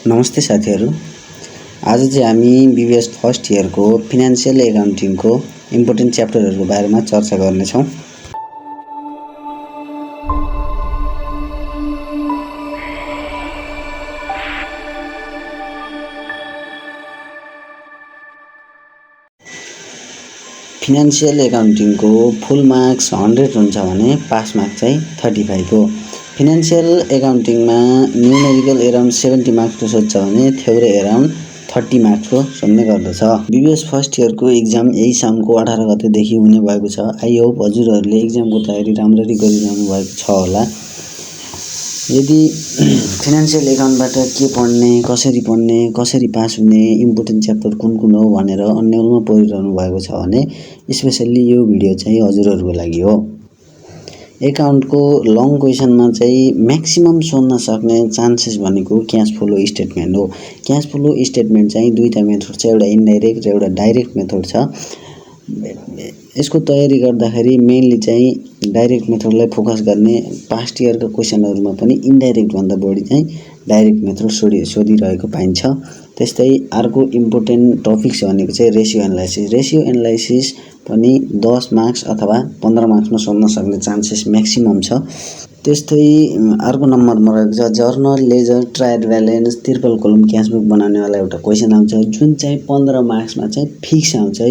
नमस्ते साथीहरू। आज चाहिँ हामी बीबीएस फर्स्ट इयरको फिनान्शियल एकाउन्टिङको इम्पोर्टेन्ट च्याप्टरहरूको बारेमा चर्चा गर्नेछौँ। फिनान्शियल एकाउन्टिङको फुल मार्क्स 100 हुन्छ भने पास मार्क्स चाहिँ 35 हो। फिनान्शियल एकाउन्टिङमा न्युमेरिकल एराउन्ड 70 मार्क्सको सोध्छ भने थ्योरी एराउन्ड 30 मार्क्सको सोध्ने गर्दछ। बीबीएस फर्स्ट इयरको एक्जाम यही साउनको 18 गतेदेखि हुने भएको छ। आई होप हजुरहरूले एक्जामको तयारी राम्ररी गरिरहनु भएको छ होला। यदि फिनान्शियल एकाउन्टबाट के पढ्ने, कसरी पास हुने, इम्पोर्टेन्ट च्याप्टर कुन हो भनेर अन्यलमा पढिरहनु भएको छ भने स्पेसल्ली यो भिडियो चाहिँ हजुरहरूको लागि हो। एकाउन्टको लङ क्वेसनमा चाहिँ म्याक्सिमम सोध्न सक्ने चान्सेस भनेको क्यास फ्लो स्टेटमेन्ट हो। क्यास फ्लो स्टेटमेन्ट चाहिँ दुईटा मेथड छ, एउटा इन्डाइरेक्ट र एउटा डाइरेक्ट मेथड छ। यसको तयारी गर्दाखेरि मेनली चाहिँ डाइरेक्ट मेथडलाई फोकस गर्ने। पास्ट इयरका क्वेसनहरूमा पनि इन्डाइरेक्ट भन्दा बढी चाहिँ डाइरेक्ट मेथड सोधिरहेको पाइन्छ। त्यस्तै अर्को इम्पोर्टेन्ट टपिक्स भनेको चाहिँ रेसियो एनालाइसिस। रेसियो एनालाइसिस पनि 10 मार्क्स अथवा 15 मार्क्समा सोध्न सक्ने चान्सेस म्याक्सिमम छ। त्यस्तै अर्को नम्बरमा रहेको छ journal, ledger, trial balance, triple column cashbook बनाउनेवाला एउटा क्वेसन आउँछ, जुन चाहिँ 15 मार्क्समा चाहिँ फिक्स आउँछ।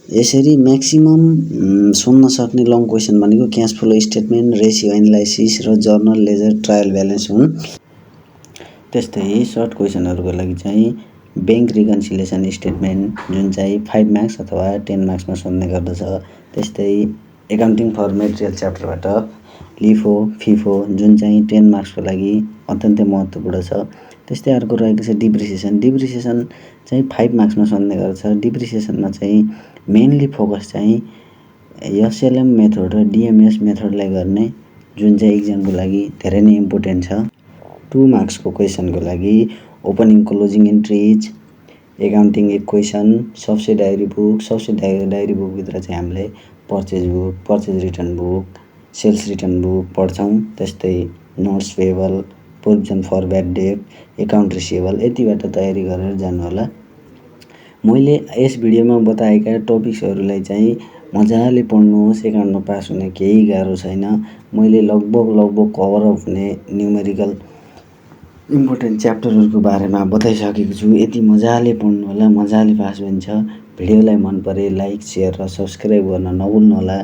यसरी म्याक्सिमम सोध्न सक्ने लङ क्वेसन भनेको cash flow statement, ratio analysis र जर्नल, लेजर, ट्रायल ब्यालेन्स हुन्। त्यस्तै सर्ट क्वेसनहरूको लागि चाहिँ ब्याङ्क रिकन्सिलिएसन स्टेटमेन्ट, जुन चाहिँ 5 मार्क्स अथवा 10 मार्क्समा सोध्ने गर्दछ। त्यस्तै एकाउन्टिङ फर मेटेरियल च्याप्टरबाट लिफो, फिफो, जुन चाहिँ 10 मार्क्सको लागि अत्यन्तै महत्त्वपूर्ण छ। त्यस्तै अर्को रहेको छ डिप्रिसिएसन। डिप्रिसिएसन चाहिँ 5 मार्क्समा सोध्ने गर्छ। डिप्रिसिएसनमा चाहिँ मेनली फोकस चाहिँ एसएलएम मेथड र डिएमएस मेथडलाई गर्ने, जुन चाहिँ एक्जामको लागि धेरै नै इम्पोर्टेन्ट छ। 2 मार्क्सको क्वेसनको लागि opening closing entries, accounting equation, subsidiary book, subsidiary बुकभित्र चाहिँ हामीले purchase book, purchase return book, sales return book पढ्छौँ। त्यस्तै notes payable, provision for bad debt, account receivable, यतिबाट तयारी गरेर जानुहोला। मैले यस भिडियोमा बताएका टपिक्सहरूलाई चाहिँ मजाले पढ्नुहोस्। एकाउन्टमा पास हुने केही गाह्रो छैन। मैले लगभग कभर अप हुने न्युमेरिकल इम्पोर्टेन्ट च्याप्टरहरूको बारेमा बताइसकेको छु। यति मजाले पढ्नु होला, मजाले पास हुन्छ। भिडियोलाई मन परे लाइक, सेयर र सब्सक्राइब गर्न नभुल्नुहोला।